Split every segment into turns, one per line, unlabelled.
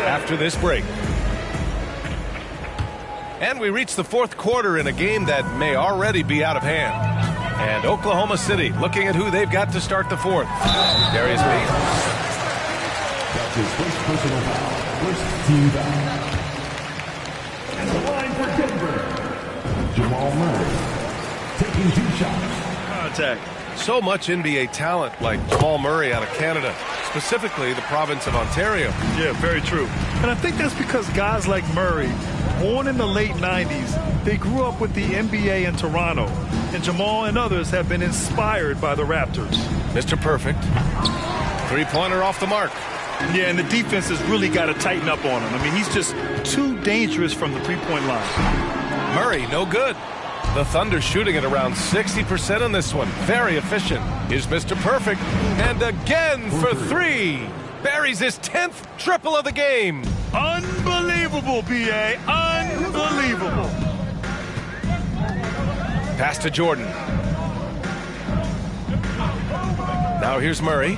after this break. And we reach the fourth quarter in a game that may already be out of hand. And Oklahoma City looking at who they've got to start the fourth. Darius Lee.
That's his first personal foul. First team foul. And the line for Denver, Jamal Murray, taking 2 shots.
Contact.
So much NBA talent like Jamal Murray out of Canada, specifically the province of Ontario.
Yeah, very true. And I think that's because guys like Murray, born in the late 90s, they grew up with the NBA in Toronto. And Jamal and others have been inspired by the Raptors.
Mr. Perfect. Three-pointer off the mark.
Yeah, and the defense has really got to tighten up on him. I mean, he's just too dangerous from the three-point line.
Murray, no good. The Thunder shooting at around 60% on this one. Very efficient. Here's Mr. Perfect. And again for 3. Buries his 10th triple of the game.
Unbelievable, B.A. Unbelievable.
Pass to Jordan. Now here's Murray.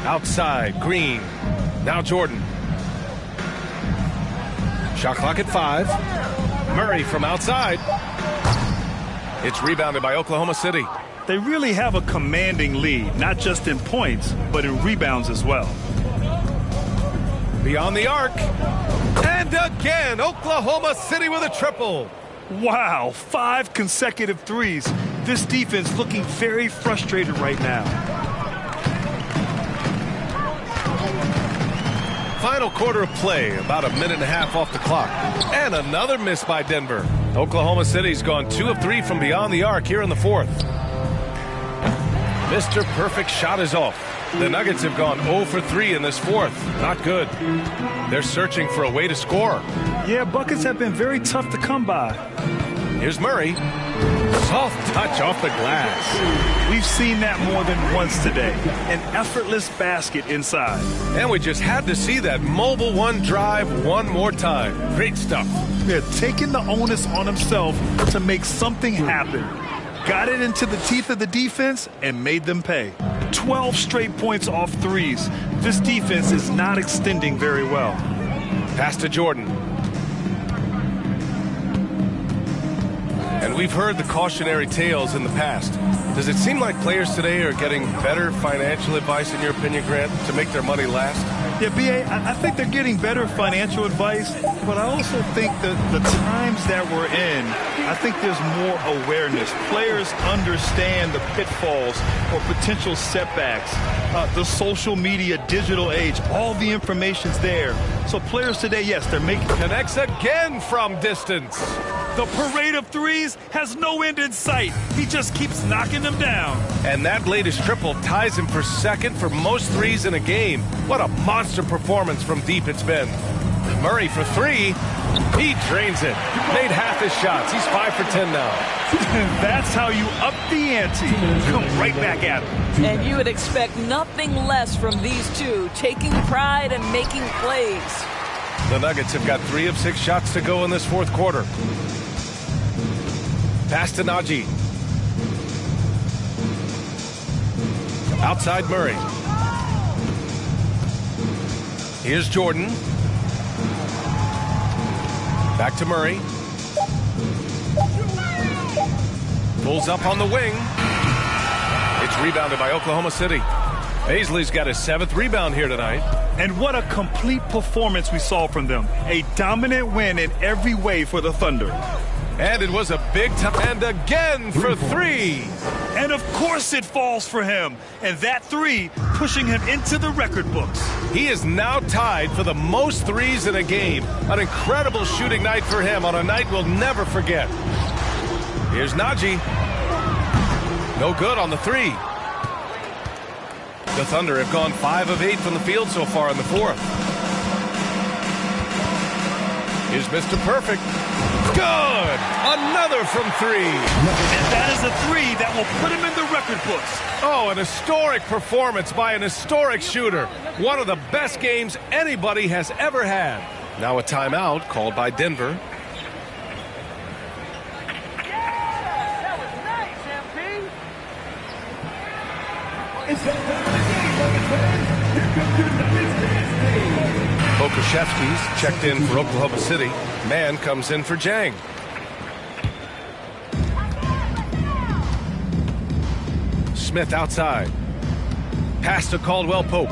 Outside, Green. Now Jordan. Shot clock at 5. Murray from outside. It's rebounded by Oklahoma City.
They really have a commanding lead, not just in points, but in rebounds as well.
Beyond the arc. And again, Oklahoma City with a triple.
Wow, 5 consecutive threes. This defense looking very frustrated right now.
Final quarter of play, about a minute and a half off the clock. And another miss by Denver. Oklahoma City's gone 2 of 3 from beyond the arc here in the fourth. Mr. Perfect shot is off. The Nuggets have gone 0 for 3 in this fourth. Not good. They're searching for a way to score.
Yeah, buckets have been very tough to come by.
Here's Murray. Soft touch off the glass.
We've seen that more than once today. An effortless basket inside.
And we just had to see that mobile one drive one more time. Great stuff.
Yeah, taking the onus on himself to make something happen. Got it into the teeth of the defense and made them pay. 12 straight points off threes. This defense is not extending very well.
Pass to Jordan. And we've heard the cautionary tales in the past. Does it seem like players today are getting better financial advice, in your opinion, Grant, to make their money last?
Yeah, B.A., I think they're getting better financial advice, but I also think that the times that we're in, I think there's more awareness. Players understand the pitfalls or potential setbacks. The social media, digital age, all the information's there. So players today, yes, they're making...
Connects again from distance.
The parade of threes has no end in sight. He just keeps knocking them down.
And that latest triple ties him for second for most threes in a game. What a monster performance from deep it's been. Murray for 3. He drains it. Made half his shots. He's 5 for 10 now.
That's how you up the ante. Come right back at him.
And you would expect nothing less from these two, taking pride and making plays.
The Nuggets have got 3 of 6 shots to go in this fourth quarter. Pass to Najee. Outside Murray. Here's Jordan. Back to Murray. Pulls up on the wing. It's rebounded by Oklahoma City. Paisley's got his 7th rebound here tonight.
And what a complete performance we saw from them. A dominant win in every way for the Thunder.
And it was a big time. And again for 3.
And of course it falls for him. And that 3 pushing him into the record books.
He is now tied for the most threes in a game. An incredible shooting night for him on a night we'll never forget. Here's Najee. No good on the 3. The Thunder have gone 5 of 8 from the field so far in the fourth. Here's Mr. Perfect. Good! Another from 3.
And that is a 3 that will put him in the record books.
Oh, an historic performance by an historic shooter. One of the best games anybody has ever had. Now a timeout called by Denver.
It's that time of the game, Nuggets fans. Here comes your Nuggets dance team.
Okashevsky's checked in for Oklahoma City. Man comes in for Jang. Smith outside. Pass to Caldwell Pope.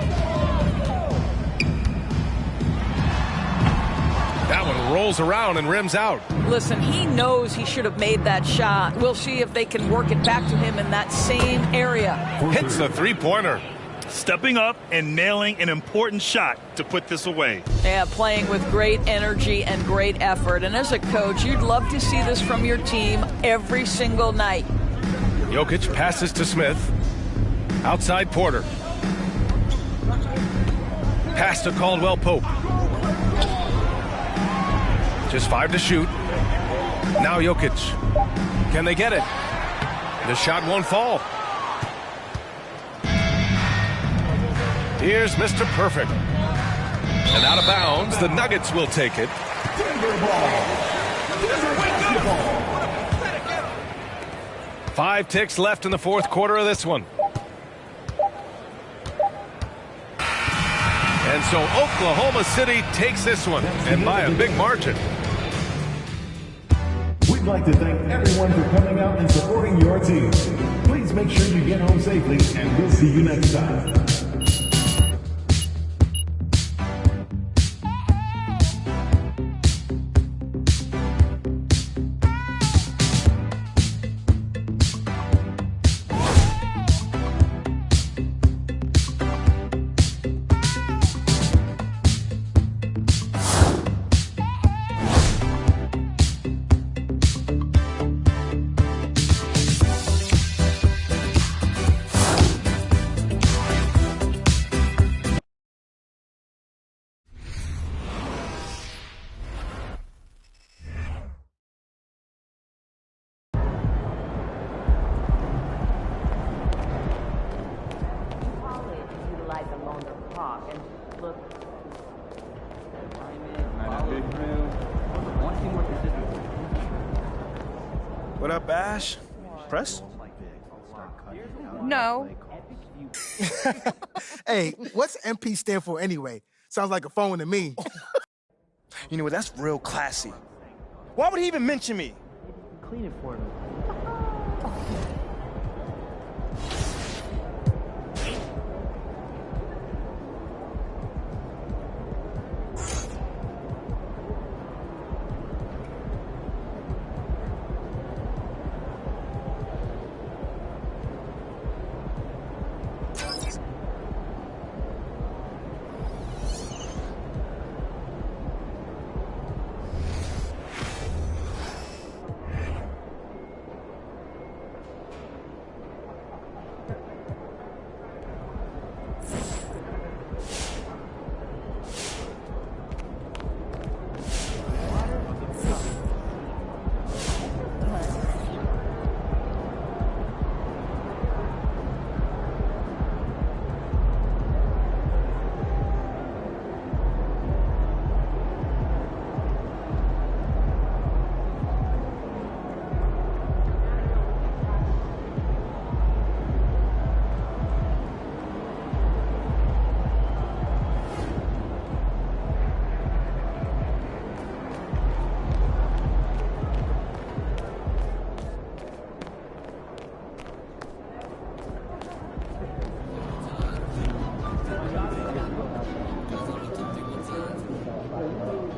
That one rolls around and rims out.
Listen, he knows he should have made that shot. We'll see if they can work it back to him in that same area.
Hits the three-pointer.
Stepping up and nailing an important shot to put this away.
Yeah, playing with great energy and great effort. And as a coach, you'd love to see this from your team every single night.
Jokic passes to Smith. Outside Porter. Pass to Caldwell Pope. Just 5 to shoot. Now Jokic. Can they get it? The shot won't fall. Here's Mr. Perfect. And out of bounds, the Nuggets will take it.
Denver ball.
5 ticks left in the fourth quarter of this one. And so Oklahoma City takes this one, and by a big margin.
We'd like to thank everyone for coming out and supporting your team. Please make sure you get home safely, and we'll see you next time.
What up, Ash? Press?
No.
Hey, what's MP stand for anyway? Sounds like a phone to me.
You know what? That's real classy. Why would he even mention me?
Clean it for me.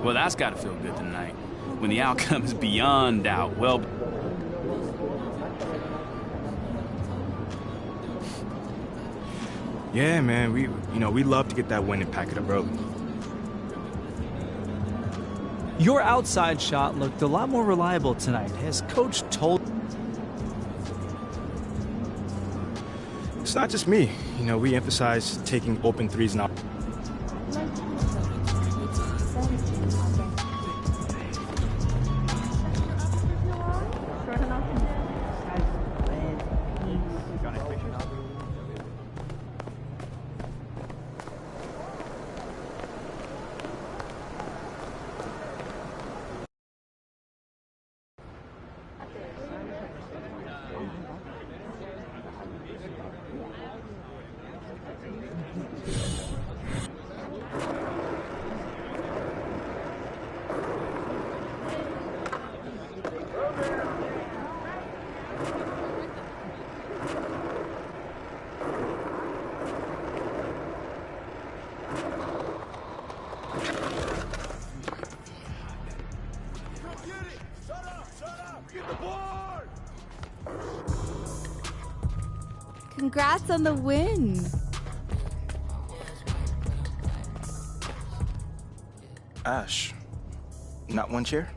Well, that's got to feel good tonight, when the outcome is beyond doubt. Well,
yeah, man, we love to get that win and pack it up early.
Your outside shot looked a lot more reliable tonight. Has Coach told?
It's not just me. We emphasize taking open threes and out.
Congrats on the win.
Ash, not one chair?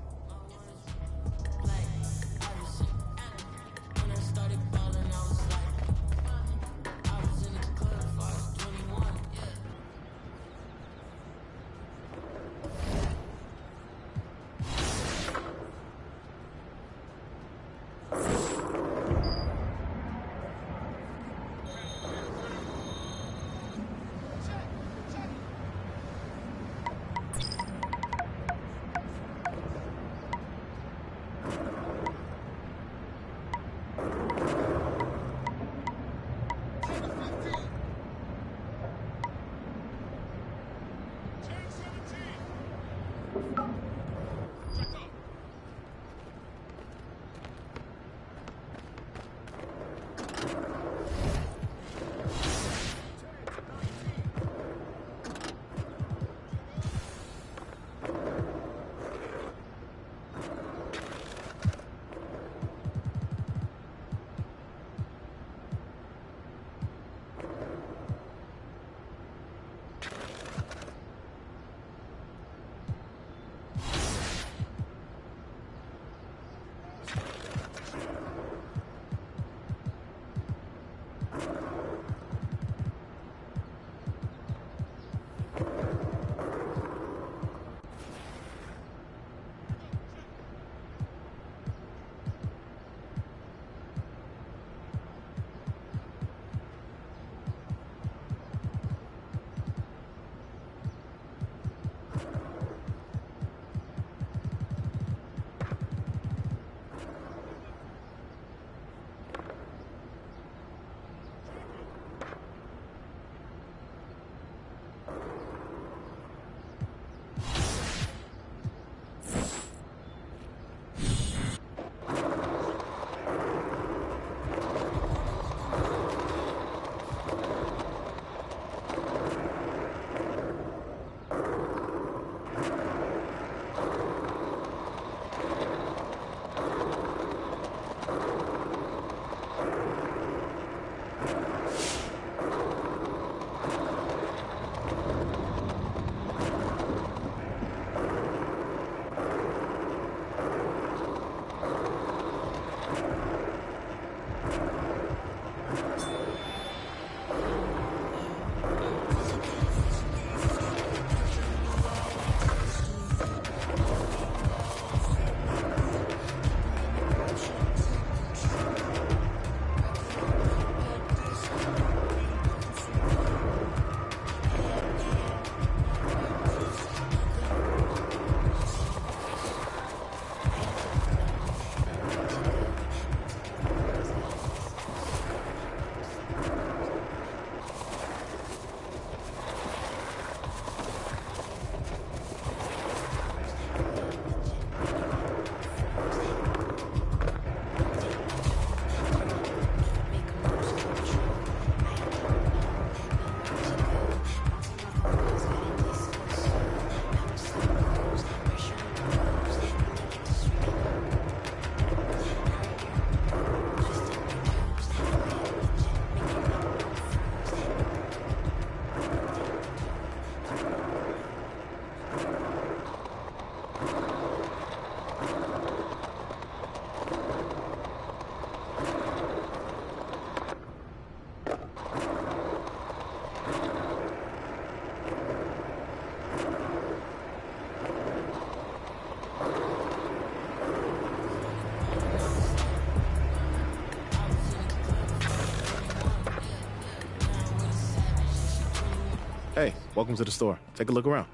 Hey, welcome to the store. Take a look around.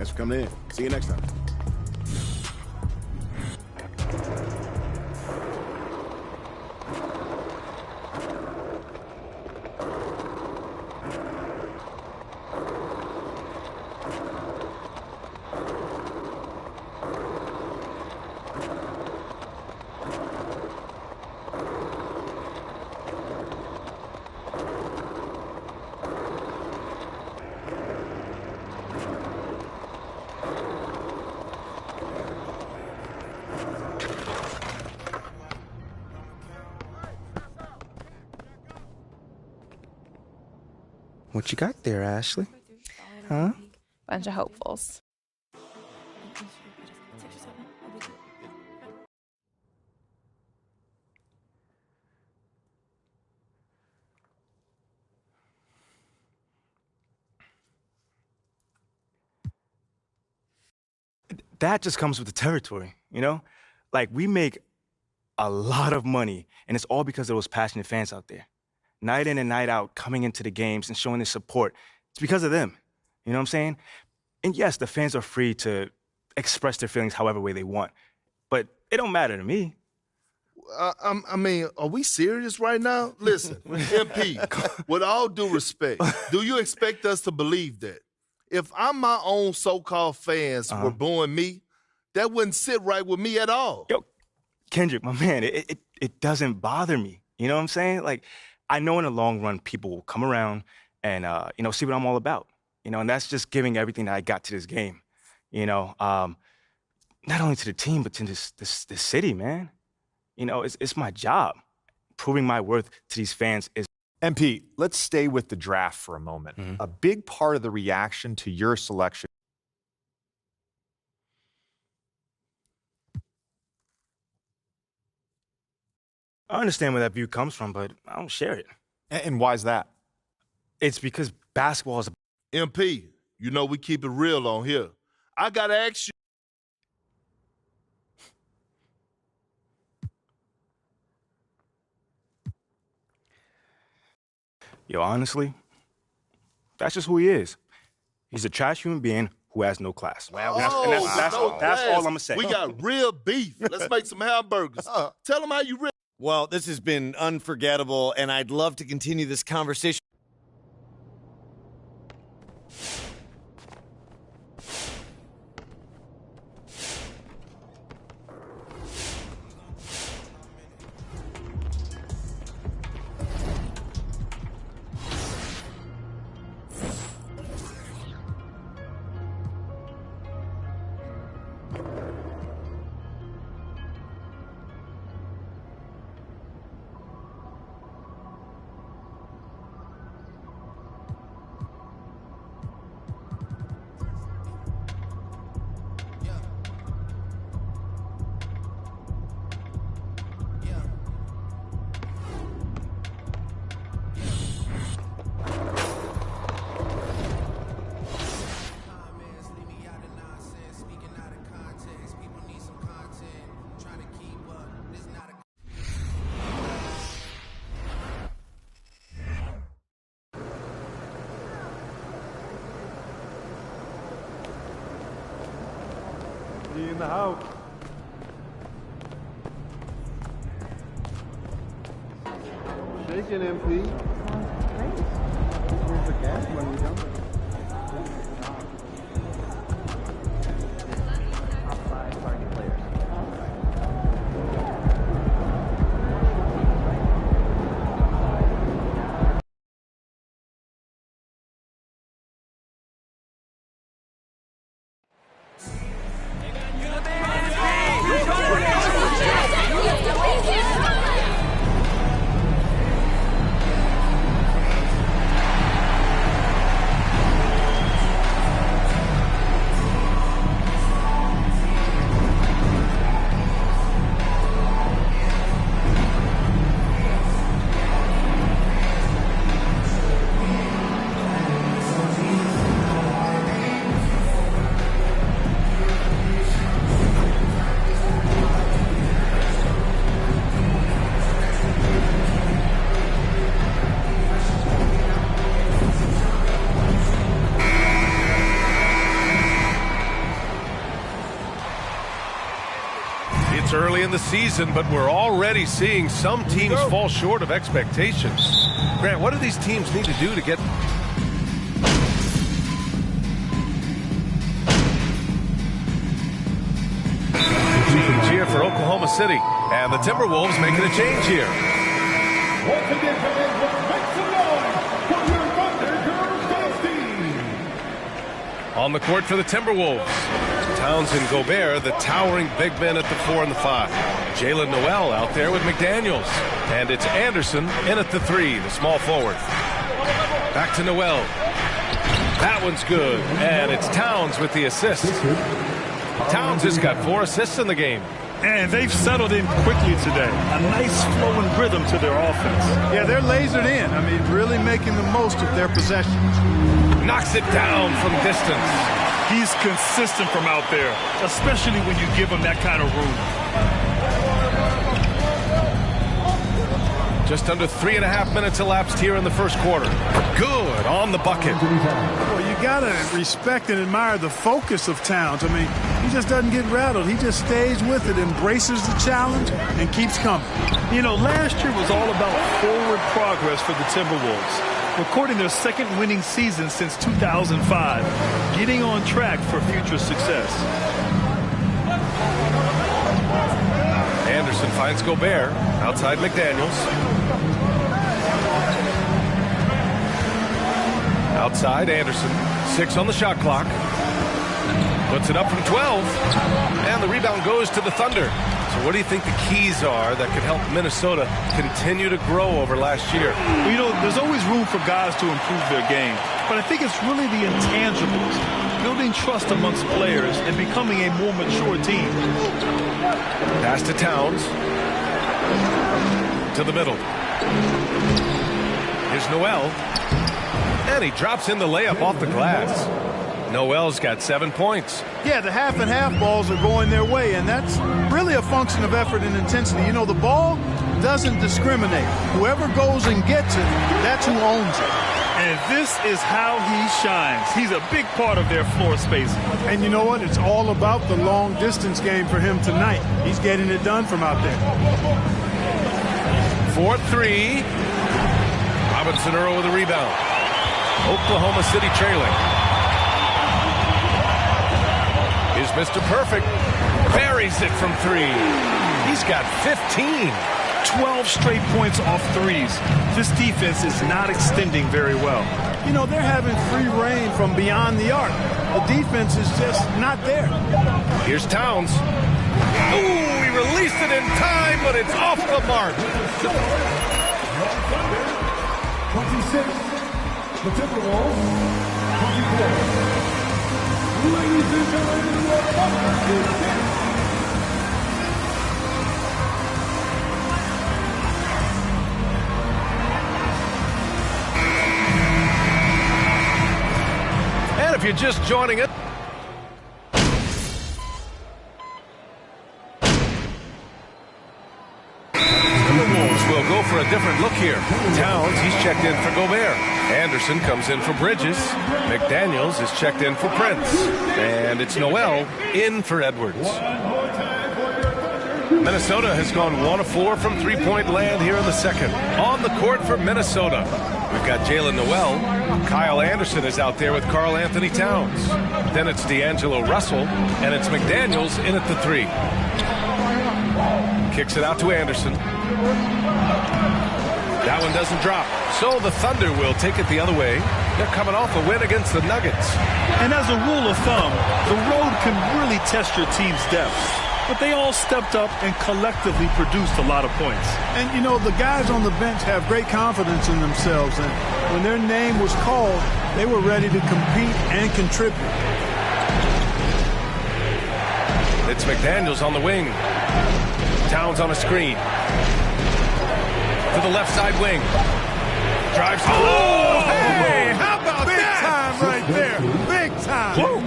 Thanks for coming in. See you next time.
What you got there, Ashley? Huh?
Bunch of hopefuls.
That just comes with the territory, you know? Like, we make a lot of money, and it's all because of those passionate fans out there. Night in and night out, coming into the games and showing their support. It's because of them. You know what I'm saying? And yes, the fans are free to express their feelings however way they want, but it don't matter to me.
I mean, are we serious right now? Listen, MP, with all due respect, do you expect us to believe that? If I'm my own so-called fans were booing me, that wouldn't sit right with me at all.
Yo, Kendrick, my man, it doesn't bother me. You know what I'm saying? Like, I know in the long run, people will come around and, you know, see what I'm all about. You know, and that's just giving everything that I got to this game. You know, not only to the team, but to this city, man. You know, it's my job. Proving my worth to these fans is.
MP, let's stay with the draft for a moment. A big part of the reaction to your selection.
I understand where that view comes from, but I don't share it.
And why is that?
It's because basketball is a...
MP, you know we keep it real on here. I got to ask you.
Yo, honestly, that's just who he is. He's a trash human being who has no class. That's all I'm going to say.
We got real beef. Let's make some hamburgers. Tell them how you really...
Well, this has been unforgettable, and I'd love to continue this conversation.
In the house. Shaking, MP. Here's the gas money, don't we? Outside target players.
It's early in the season, but we're already seeing some teams fall short of expectations. Grant, what do these teams need to do to get... Change here for Oklahoma City. And the Timberwolves making a change here.
Once again, fans, let's make some noise for your Thunder Girls dance team.
On the court for the Timberwolves, Towns and Gobert, the towering big men at the 4 and the 5. Jalen Noel out there with McDaniels. And it's Anderson in at the 3, the small forward. Back to Noel. That one's good. And it's Towns with the assist. Towns has got 4 assists in the game.
And they've settled in quickly today. A nice flowing rhythm to their offense.
Yeah, they're lasered in. I mean, really making the most of their possessions.
Knocks it down from distance.
He's consistent from out there, especially when you give him that kind of room.
Just under 3.5 minutes elapsed here in the first quarter. Good on the bucket.
Well, you got to respect and admire the focus of Towns. I mean, he just doesn't get rattled. He just stays with it, embraces the challenge, and keeps coming.
You know, last year was all about forward progress for the Timberwolves, recording their second winning season since 2005, getting on track for future success.
Anderson finds Gobert outside McDaniels. Outside Anderson, 6 on the shot clock. Puts it up from 12, and the rebound goes to the Thunder. So what do you think the keys are that could help Minnesota continue to grow over last year?
Well, you know, there's always room for guys to improve their game, but I think it's really the intangibles, building trust amongst players and becoming a more mature team.
Pass to Towns. To the middle. Here's Noel. And he drops in the layup off the glass. Noel's got 7 points.
Yeah, the half and half balls are going their way, and that's really a function of effort and intensity. You know, the ball doesn't discriminate. Whoever goes and gets it, that's who owns it.
And this is how he shines. He's a big part of their floor space.
And you know what? It's all about the long distance game for him tonight. He's getting it done from out there.
4-3. Robinson Earl with a rebound. Oklahoma City trailing. Here's Mr. Perfect. Buries it from 3. He's got 15.
12 straight points off threes. This defense is not extending very well.
You know, they're having free reign from beyond the arc. The defense is just not there.
Here's Towns. Ooh, he released it in time, but it's off the mark.
26. The Timberwolves. 24. Ladies and gentlemen,
and if you're just joining us, the Wolves will go for a different look here. Towns, he's checked in for Gobert. Anderson comes in for Bridges. McDaniels is checked in for Prince. And it's Noel in for Edwards. Minnesota has gone 1 of 4 from three-point land here in the second. On the court for Minnesota, we've got Jalen Noel. Kyle Anderson is out there with Karl Anthony Towns. Then it's D'Angelo Russell, and it's McDaniels in at the 3. Kicks it out to Anderson. That one doesn't drop. So the Thunder will take it the other way. They're coming off a win against the Nuggets.
And as a rule of thumb, the road can really test your team's depth. But they all stepped up and collectively produced a lot of points.
And, you know, the guys on the bench have great confidence in themselves. And when their name was called, they were ready to compete and contribute.
It's McDaniels on the wing. Towns on a screen. To the left side wing. Drives. Oh, hey! How about
Big
that?
time right there. Big time.
Woo.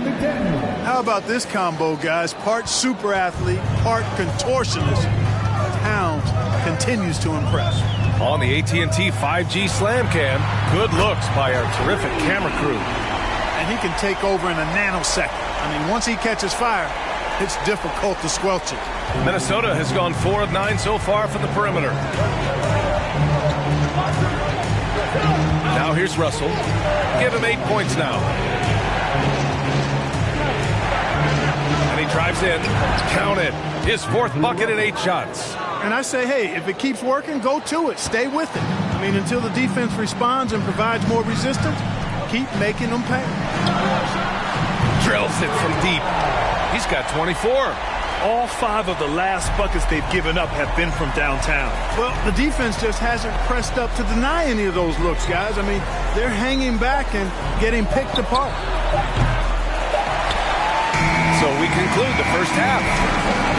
How about this combo, guys? Part super athlete, part contortionist. Towns continues to impress.
On the AT&T 5G Slam Cam, good looks by our terrific camera crew.
And he can take over in a nanosecond. I mean, once he catches fire, it's difficult to squelch it.
Minnesota has gone 4 of 9 so far from the perimeter. Now here's Russell. Give him 8 points now. And he drives in. Count it. His 4th bucket in 8 shots.
And I say, hey, if it keeps working, go to it. Stay with it. I mean, until the defense responds and provides more resistance, keep making them pay.
Drills it from deep. He's got 24.
All 5 of the last buckets they've given up have been from downtown.
Well, the defense just hasn't pressed up to deny any of those looks, guys. I mean, they're hanging back and getting picked apart.
So we conclude the first half.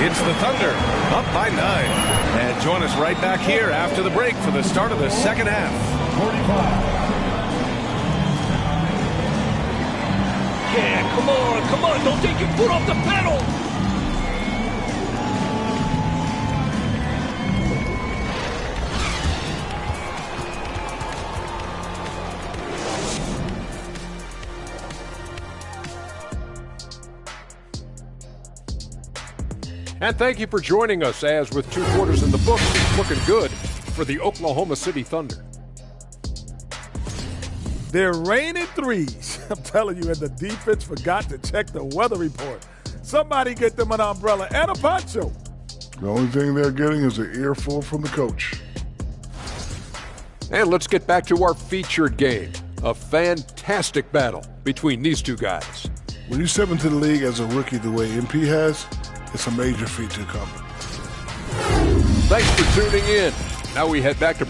It's the Thunder, up by 9. And join us right back here after the break for the start of the second half.
45.
Yeah, come on, don't take your foot off the pedal!
And thank you for joining us as with 2 quarters in the books, it's looking good for the Oklahoma City Thunder.
They're raining threes. I'm telling you, and the defense forgot to check the weather report. Somebody get them an umbrella and a poncho.
The only thing they're getting is an earful from the coach.
And let's get back to our featured game. A fantastic battle between these 2 guys.
When you step into the league as a rookie the way MP has, it's a major feat to accomplish.
Thanks for tuning in. Now we head back to...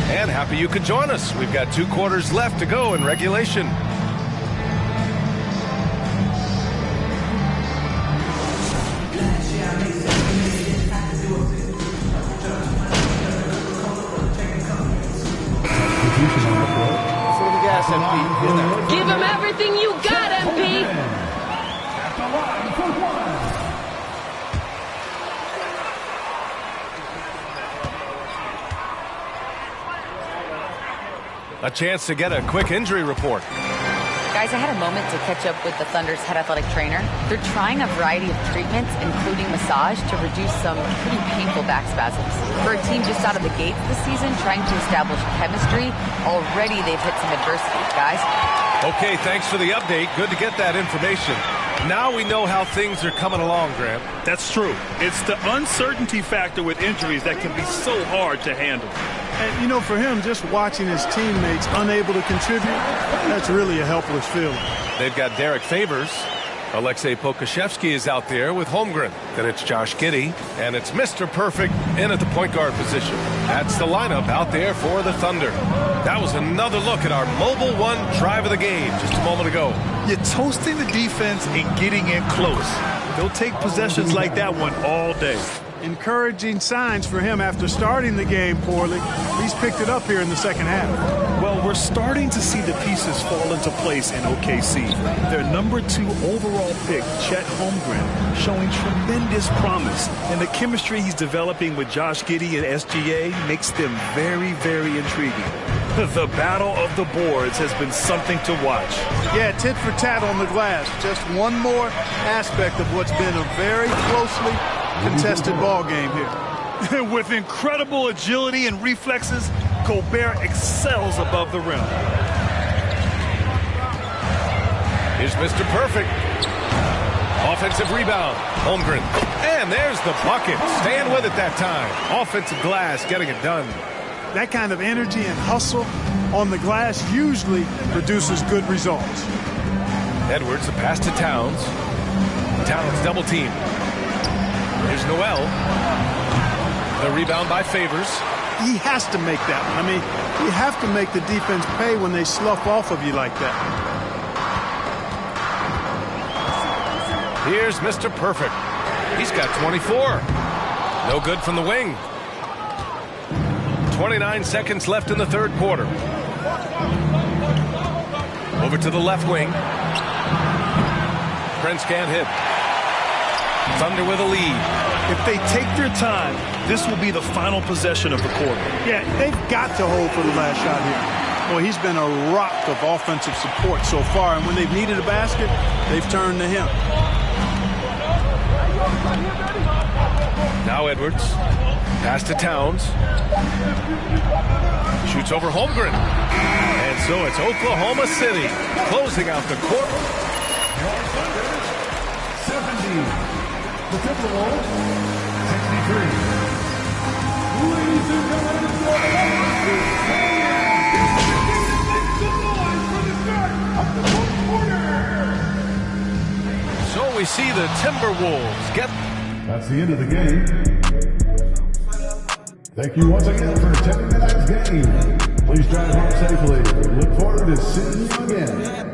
And happy you could join us. We've got 2 quarters left to go in regulation.
Give him everything you got, MP!
A chance to get a quick injury report.
Guys, I had a moment to catch up with the Thunder's head athletic trainer. They're trying a variety of treatments, including massage, to reduce some pretty painful back spasms. For a team just out of the gates this season, trying to establish chemistry, already they've hit some adversity, guys.
Okay, thanks for the update. Good to get that information. Now we know how things are coming along, Grant.
That's true. It's the uncertainty factor with injuries that can be so hard to handle.
And, you know, for him, just watching his teammates unable to contribute, that's really a helpless feeling.
They've got Derek Favors. Alexei Pokashevsky is out there with Holmgren. Then it's Josh Giddey. And it's Mr. Perfect in at the point guard position. That's the lineup out there for the Thunder. That was another look at our Mobile One drive of the game just a moment ago.
You're toasting the defense and getting in close. They'll take possessions like that one all day.
Encouraging signs for him after starting the game poorly. He's picked it up here in the second half.
Well, we're starting to see the pieces fall into place in OKC. Their number 2 overall pick, Chet Holmgren, showing tremendous promise. And the chemistry he's developing with Josh Giddey and SGA makes them very, very intriguing. The battle of the boards has been something to watch.
Yeah, tit for tat on the glass. Just one more aspect of what's been a very closely contested ball game here.
With incredible agility and reflexes, Gobert excels above the rim.
Here's Mr. Perfect. Offensive rebound. Holmgren. And there's the bucket. Staying with it that time. Offensive glass, getting it done.
That kind of energy and hustle on the glass usually produces good results.
Edwards, the pass to Towns. Towns double team. Here's Noel. The rebound by Favors.
He has to make that one. I mean, you have to make the defense pay when they slough off of you like that.
Here's Mr. Perfect. He's got 24. No good from the wing. 29 seconds left in the third quarter. Over to the left wing. Prince can't hit. Thunder with a lead.
If they take their time, this will be the final possession of the quarter.
Yeah, they've got to hold for the last shot here. Boy, he's been a rock of offensive support so far, and when they've needed a basket, they've turned to him.
Now Edwards. Pass to Towns. Shoots over Holmgren. And so it's Oklahoma City closing out the quarter.
70. The Timberwolves, 63. Ladies and gentlemen,
So we see the Timberwolves get...
that's the end of the game. Thank you once again for attending tonight's game. Please drive home safely. We look forward to seeing you again.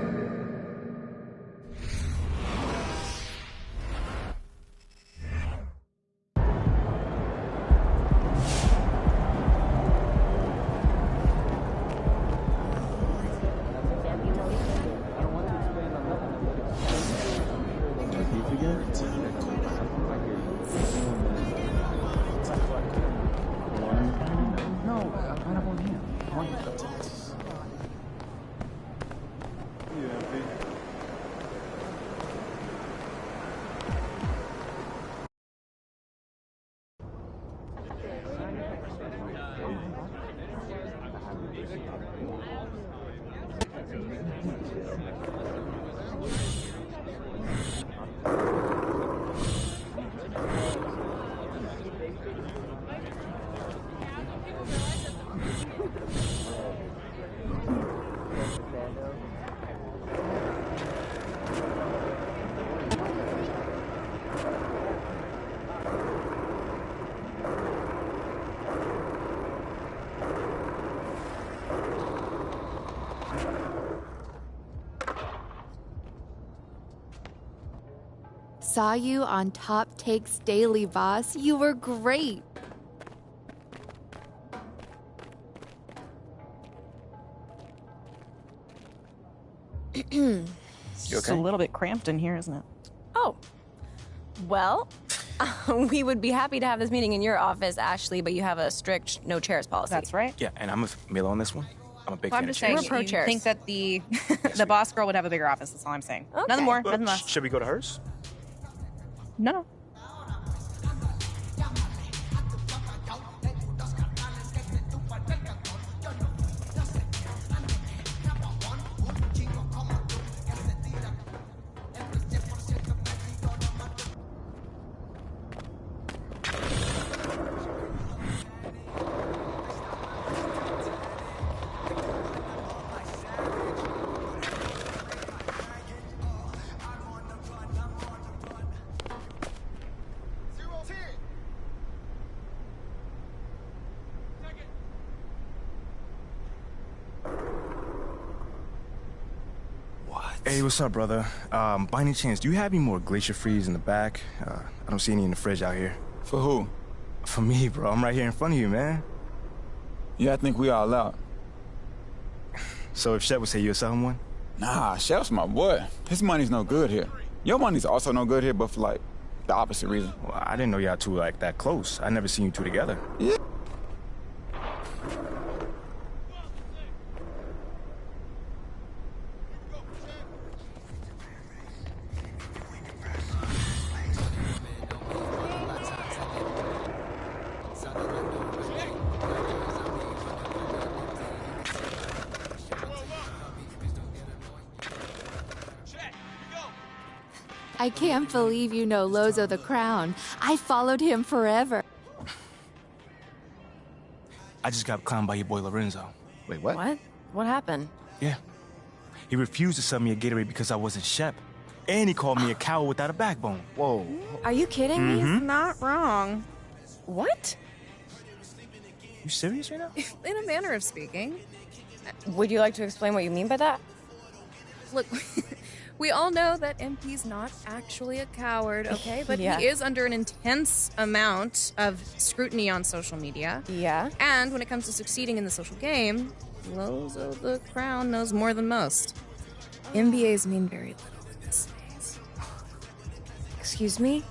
Saw you on Top Takes Daily, boss. You were great.
You okay? It's a little bit cramped in here, isn't it?
Oh, well, we would be happy to have this meeting in your office, Ashley, but you have a strict no chairs policy.
That's right.
Yeah, and I'm with Milo on this one. I'm a big
Well,
fan
I'm just
of
saying,
chairs.
you think that the the boss girl would have a bigger office. That's all I'm saying.
Okay.
Nothing more,
Well,
nothing less.
Should we go to hers?
No.
Hey, what's up, brother? By any chance, do you have any more Glacier Freeze in the back? I don't see any in the fridge out here.
For who?
For me, bro. I'm right here in front of you, man.
Yeah, I think we all out.
So if Shep would say you're selling one?
Nah, Shep's my boy. His money's no good here. Your money's also no good here, but for, like, the opposite reason.
Well, I didn't know y'all two were, like, that close. I never seen you two together.
Yeah.
I can't believe you know Lozo the Crown. I followed him forever.
I just got clowned by your boy Lorenzo.
Wait, what?
What? What happened?
Yeah. He refused to sell me a Gatorade because I wasn't Shep. And he called me a coward without a backbone.
Whoa.
Are you kidding me?
He's not wrong.
What?
You serious right now?
In a manner of speaking.
Would you like to explain what you mean by that?
Look, we all know that MP's not actually a coward, okay? But
Yeah.
he is under an intense amount of scrutiny on social media.
Yeah.
And when it comes to succeeding in the social game, Lozo the Crown knows more than most. MBAs mean very little in this space.
Excuse me?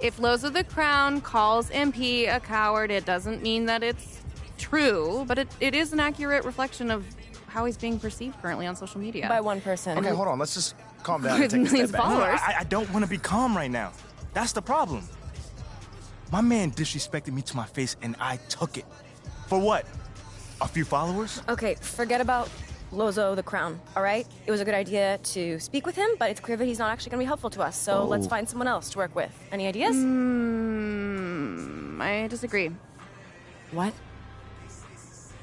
if Lozo the Crown calls MP a coward, it doesn't mean that it's true, but it is an accurate reflection of how he's being perceived currently on social media.
By one person.
Okay, hold on. Let's just calm down and
With
take a
millions
step
of
back.
followers.
I don't want to be calm right now. That's the problem. My man disrespected me to my face, and I took it. For what? A few followers?
Okay, forget about Lozo the Crown, all right? It was a good idea to speak with him, but it's clear that he's not actually going to be helpful to us, so let's find someone else to work with. Any ideas?
I disagree.
What?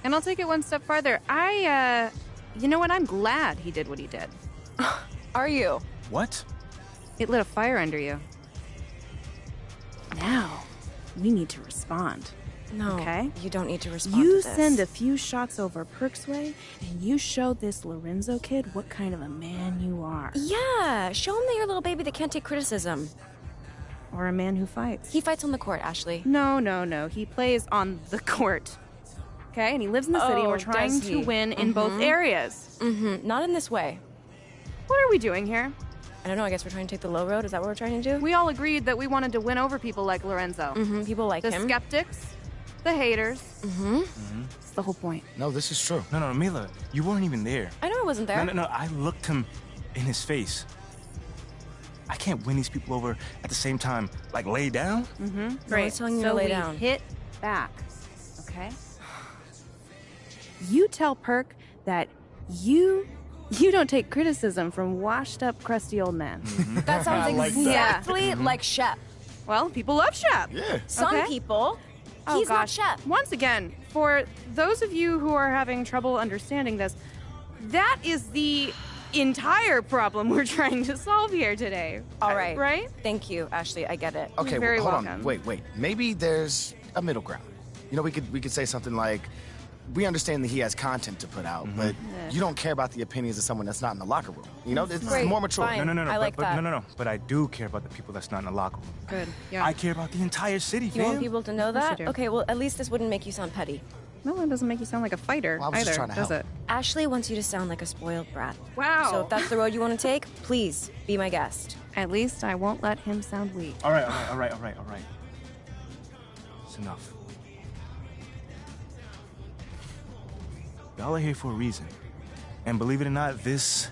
And I'll take it one step farther. You know what? I'm glad he did what he did.
Are you?
What?
It lit a fire under you. Now, we need to respond.
No,
okay?
You don't need to respond
You
to this.
send a few shots over Perk's way, and you show this Lorenzo kid what kind of a man you are.
Yeah, show him that you're a little baby that can't take criticism.
Or a man who fights.
He fights on the court, Ashley.
No. He plays on the court. Okay? And he lives in the city, and we're trying
does
to
he?
win in both areas.
Not in this way.
What are we doing here?
I don't know, I guess we're trying to take the low road. Is that what we're trying to do?
We all agreed that we wanted to win over people like Lorenzo.
People like
the
him.
skeptics, the haters. It's the whole point.
No, this is true.
No, Mila, you weren't even there.
I know I wasn't there.
No, I looked him in his face. I can't win these people over at the same time, like lay down.
Great. He's telling you to lay down.
Hit back, okay? You tell Perk that you don't take criticism from washed up, crusty old men.
That sounds
like that.
exactly like Shep.
Well, people love Shep.
Yeah.
Some people. He's not Shep.
Once again, for those of you who are having trouble understanding this, that is the entire problem we're trying to solve here today.
All right.
Right?
Thank you, Ashley. I get it.
Okay,
You're very
hold
welcome.
on. Wait. Maybe there's a middle ground. You know, we could say something like, we understand that he has content to put out, but you don't care about the opinions of someone that's not in the locker room. You know, it's
Great,
more mature.
fine.
No.
I like that.
No. But I do care about the people that's not in the locker room.
Good. Yeah.
I care about the entire city,
You
fam.
want people to know
Of course
that?
you do.
Okay, well, at least this wouldn't make you sound petty.
No, it doesn't make you sound like a fighter
Well, I was just
either,
trying to
does
help.
it?
Ashley wants you to sound like a spoiled brat.
Wow.
So if that's the road you want to take, please be my guest.
At least I won't let him sound weak.
All right. It's enough. Y'all are here for a reason. And believe it or not, this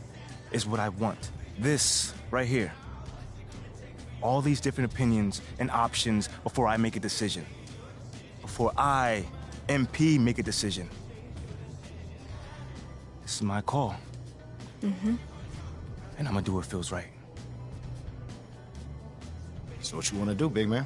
is what I want. This right here. All these different opinions and options before I make a decision. Before I, MP, make a decision. This is my call. And I'm gonna do what feels right.
So what you want to do, big man?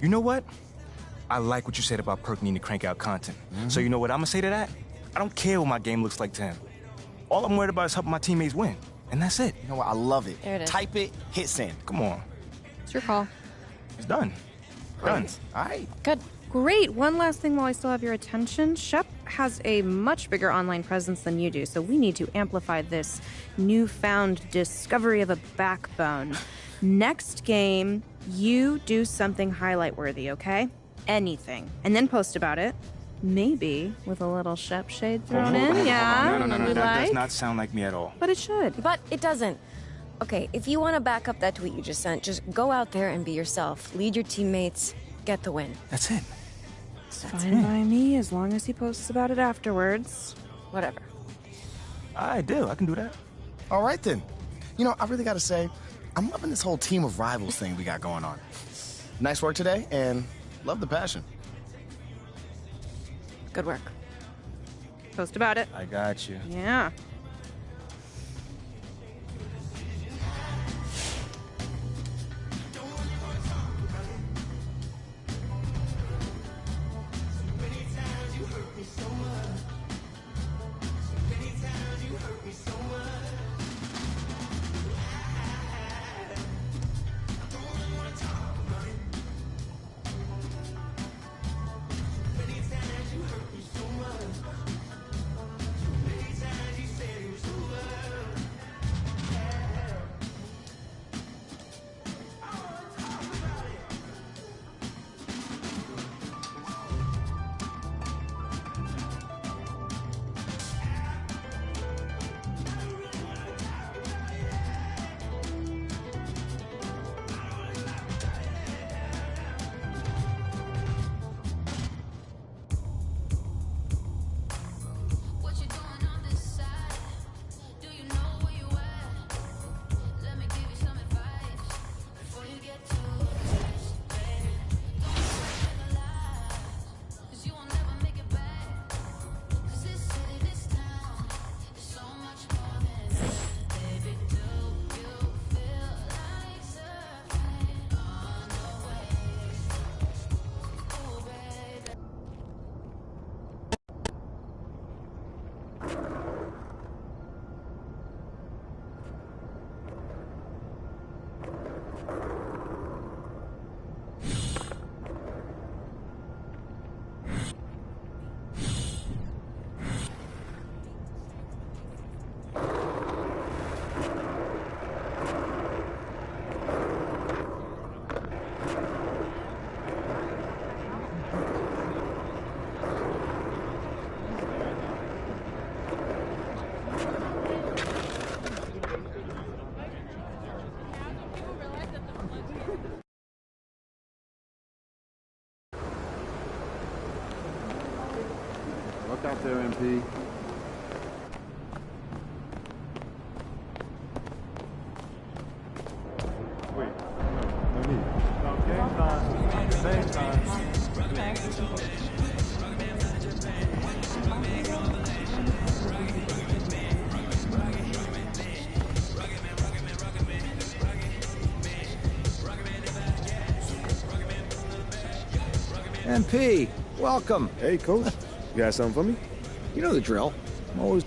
You know what? I like what you said about Perk needing to crank out content. So you know what I'm gonna say to that? I don't care what my game looks like to him. All I'm worried about is helping my teammates win. And that's it.
You know what? I love it.
There it is.
Type it, hit send.
Come on.
It's your call.
It's done. Done.
All right.
Good. Great. One last thing while I still have your attention. Shep has a much bigger online presence than you do, so we need to amplify this newfound discovery of a backbone. Next game, you do something highlight worthy, okay? Anything. And then post about it. Maybe with a little Shep shade thrown in. Yeah.
No.
you
That
like?
does not sound like me at all.
But it should.
But it doesn't. Okay, if you want to back up that tweet you just sent, just go out there and be yourself. Lead your teammates. Get the win.
That's it.
It's fine by me as long as he posts about it afterwards.
Whatever.
I do. I can do that.
All right, then. You know, I really got to say, I'm loving this whole team of rivals thing we got going on. Nice work today, and love the passion.
Good work.
Post about it.
I got you.
Yeah.
Look out there, MP. Wait, no need. No, game time. Same time.
MP, welcome.
Hey, Coach. You got something for me?
You know the drill. I'm always...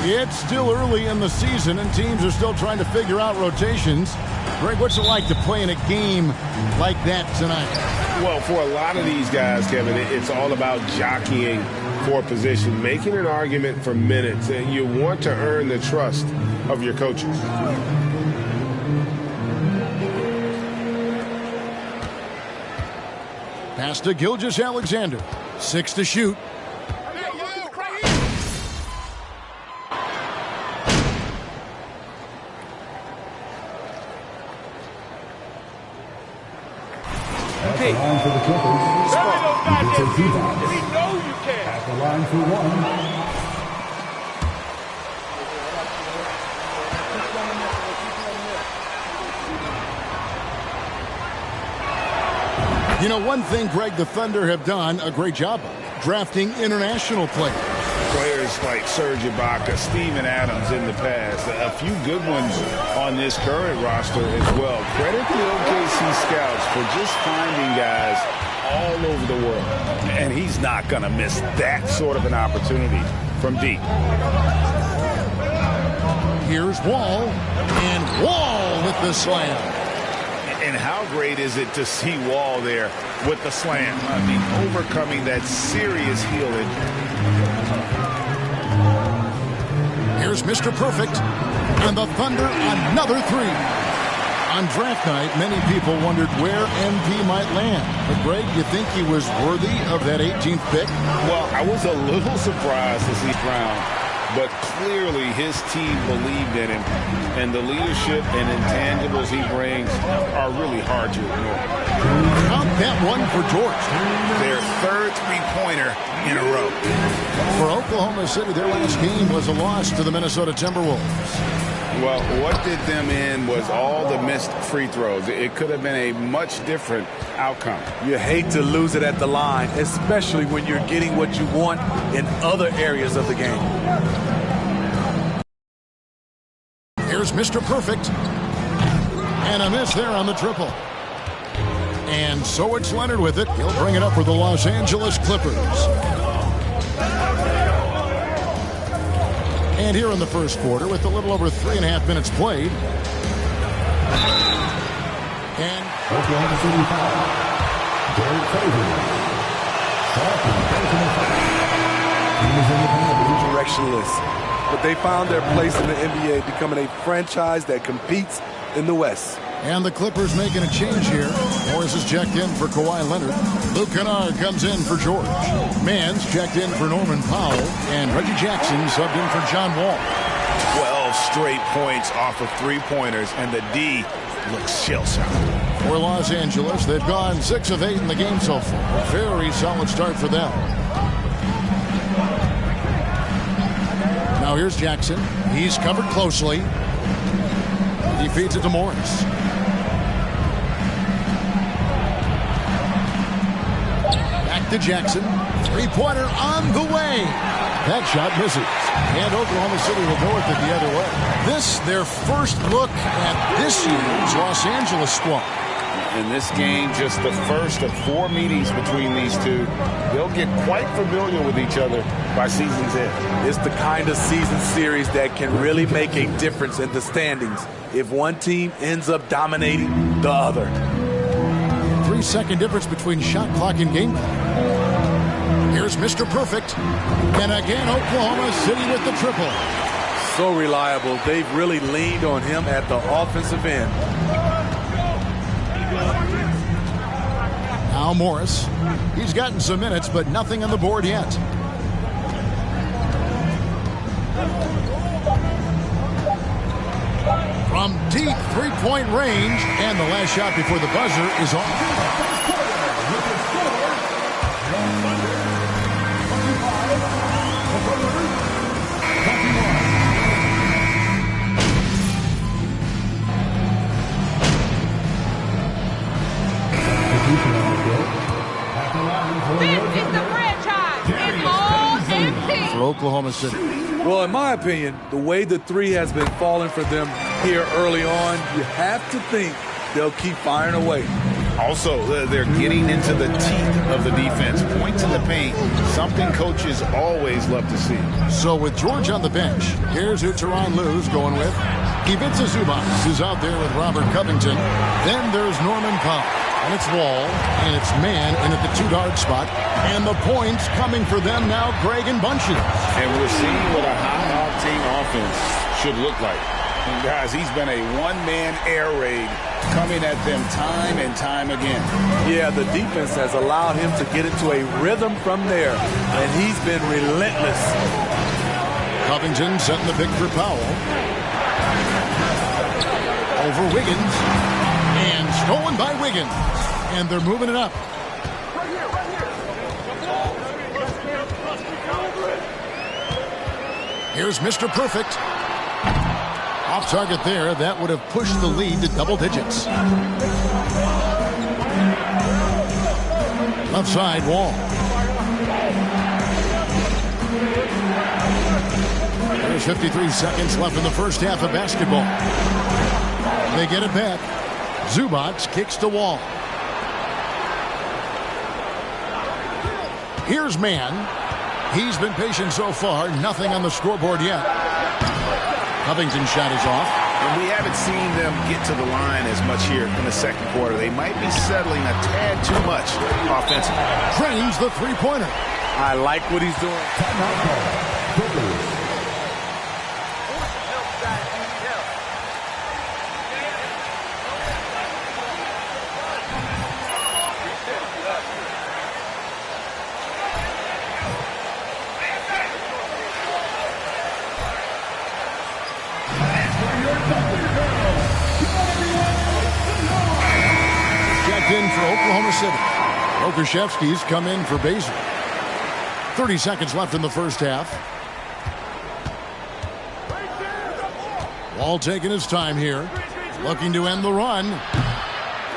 It's still early in the season, and teams are still trying to figure out rotations. Greg, what's it like to play in a game like that tonight?
Well, for a lot of these guys, Kevin, it's all about jockeying for position, making an argument for minutes, and you want to earn the trust of your coaches.
Pass to Gilgeous-Alexander. 6 to shoot.
At the line for the Clippers.
If he know you can.
At the line for one.
You know, one thing, Greg, the Thunder have done a great job of drafting international players.
Players like Serge Ibaka, Steven Adams in the past, a few good ones on this current roster as well. Credit the OKC scouts for just finding guys all over the world. And he's not going to miss that sort of an opportunity from deep.
Here's Wall, and Wall with the slam.
And how great is it to see Wall there with the slam? I mean, overcoming that serious heel injury.
Here's Mr. Perfect, and the Thunder another three. On draft night, many people wondered where MP might land. But, Greg, you think he was worthy of that 18th pick?
Well, I was a little surprised to see Brown, but clearly his team believed in him, and the leadership and intangibles he brings are really hard to ignore.
Count that one for George.
Their third three-pointer in a row.
For Oklahoma City, their last game was a loss to the Minnesota Timberwolves.
Well, what did them in was all the missed free throws. It could have been a much different outcome.
You hate to lose it at the line, especially when you're getting what you want in other areas of the game.
Here's Mr. Perfect. And a miss there on the triple. And so it's Leonard with it. He'll bring it up for the Los Angeles Clippers. And here in the first quarter, with a little over 3.5 minutes played. And
Oklahoma City foul. Derek Favors.
Directionless. But they found their place in the NBA, becoming a franchise that competes in the West.
And the Clippers making a change here. Morris is checked in for Kawhi Leonard. Luke Kennard comes in for George. Mans checked in for Norman Powell. And Reggie Jackson subbed in for John Wall.
12 straight points off of three-pointers, and the D looks shell-shocked.
For Los Angeles, they've gone 6 of 8 in the game so far. A very solid start for them. Now here's Jackson. He's covered closely. He feeds it to Morris. Back to Jackson. Three-pointer on the way. That shot misses. And Oklahoma City will go with it the other way. This, their first look at this year's Los Angeles squad.
In this game, just the first of 4 meetings between these two. They'll get quite familiar with each other by season's end.
It's the kind of season series that can really make a difference in the standings if one team ends up dominating the other.
3-second difference between shot clock and game clock. Here's Mr. Perfect. And again, Oklahoma City with the triple.
So reliable. They've really leaned on him at the offensive end.
Now Morris. He's gotten some minutes, but nothing on the board yet. From deep three-point range, and the last shot before the buzzer is off.
This is the franchise. It's all MP.
For Oklahoma City.
Well, in my opinion, the way the three has been falling for them here early on, you have to think they'll keep firing away.
Also, they're getting into the teeth of the defense. Points in the paint, something coaches always love to see.
So with George on the bench, here's who Teron Lue's going with. Ivica Zubac is out there with Robert Covington. Then there's Norman Powell. And it's Wall, and it's man in at the 2-guard spot. And the points coming for them now, Gggggg and Bunches.
And we're seeing what a high-octane offense should look like. And guys, he's been a one-man air raid coming at them time and time again.
Yeah, the defense has allowed him to get into a rhythm from there, and he's been relentless.
Covington setting the pick for Powell. Over Wiggins. And stolen by Wiggins. And they're moving it up. Here's Mr. Perfect. Off target there. That would have pushed the lead to double digits. Left side, Wall. There's 53 seconds left in the first half of basketball. They get it back. Zubac kicks the Wall. Here's man. He's been patient so far. Nothing on the scoreboard yet. Covington's shot is off.
And we haven't seen them get to the line as much here in the second quarter. They might be settling a tad too much offensively.
Drains the three-pointer.
I like what he's doing.
In for Oklahoma City. Okashevsky's come in for Baszler. 30 seconds left in the first half. Wall taking his time here. Looking to end the run.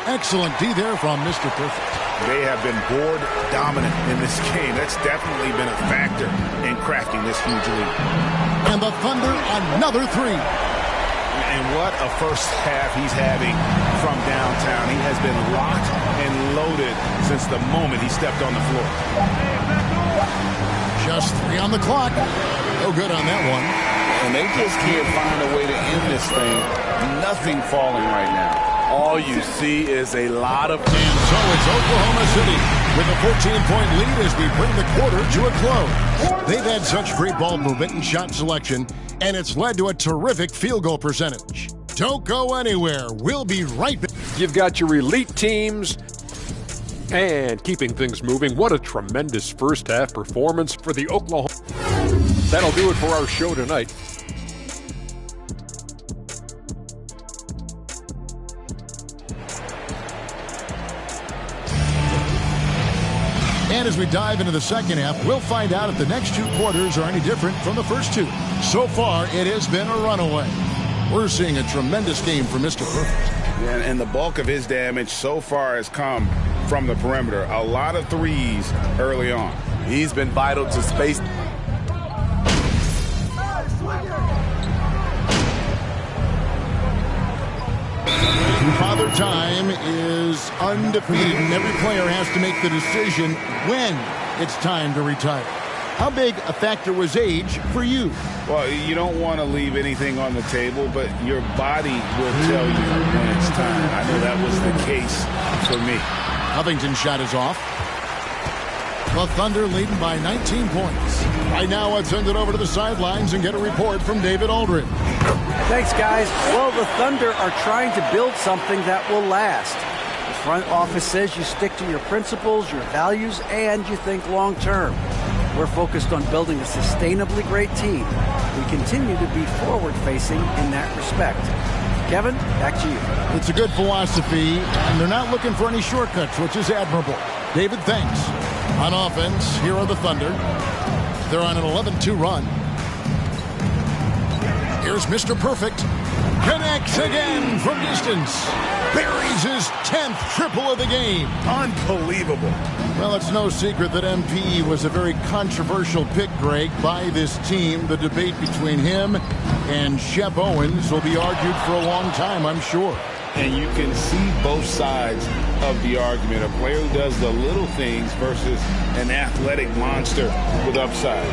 Excellent D there from Mr. Perfect.
They have been board dominant in this game. That's definitely been a factor in cracking this huge lead.
And the Thunder, another three.
And what a first half he's having from downtown. He has been locked and loaded since the moment he stepped on the floor.
Just 3 on the clock. No good on that one.
And they just can't find a way to end this thing. Nothing falling right now.
All you see is a lot of...
And so it's Oklahoma City with a 14-point lead as we bring the quarter to a close. They've had such great ball movement and shot selection, and it's led to a terrific field goal percentage. Don't go anywhere. We'll be right back.
You've got your elite teams and keeping things moving. What a tremendous first half performance for the Oklahoma. That'll do it for our show tonight.
And as we dive into the second half, we'll find out if the next 2 quarters are any different from the first 2. So far, it has been a runaway. We're seeing a tremendous game for Mr. Perfect.
Yeah, and the bulk of his damage so far has come from the perimeter. A lot of threes early on.
He's been vital to space.
Father Time is undefeated, and every player has to make the decision when it's time to retire. How big a factor was age for you?
Well, you don't want to leave anything on the table, but your body will tell you when it's time. I know that was the case for me.
Covington's shot is off. The Thunder leading by 19 points. Right now, let's send it over to the sidelines and get a report from David Aldridge.
Thanks, guys. Well, the Thunder are trying to build something that will last. The front office says you stick to your principles, your values, and you think long term. We're focused on building a sustainably great team. We continue to be forward-facing in that respect. Kevin, back to you.
It's a good philosophy, and they're not looking for any shortcuts, which is admirable. David, thanks. On offense, here are the Thunder. They're on an 11-2 run. Here's Mr. Perfect. Connects again from distance. Buries his 10th triple of the game.
Unbelievable.
Well, it's no secret that MP was a very controversial pick, Greg, by this team. The debate between him and Shep Owens will be argued for a long time, I'm sure.
And you can see both sides of the argument. A player who does the little things versus an athletic monster with upside.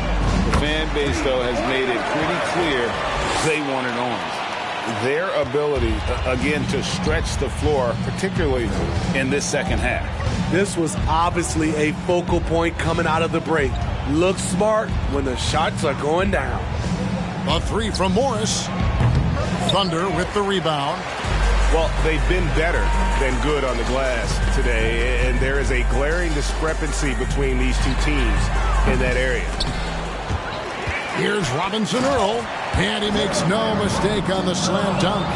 The fan base, though, has made it pretty clear they wanted Owens. Their ability, again, to stretch the floor, particularly in this second half.
This was obviously a focal point coming out of the break. Look smart when the shots are going down.
A 3 from Morris. Thunder with the rebound.
Well, they've been better than good on the glass today, and there is a glaring discrepancy between these two teams in that area.
Here's Robinson Earl, and he makes no mistake on the slam dunk.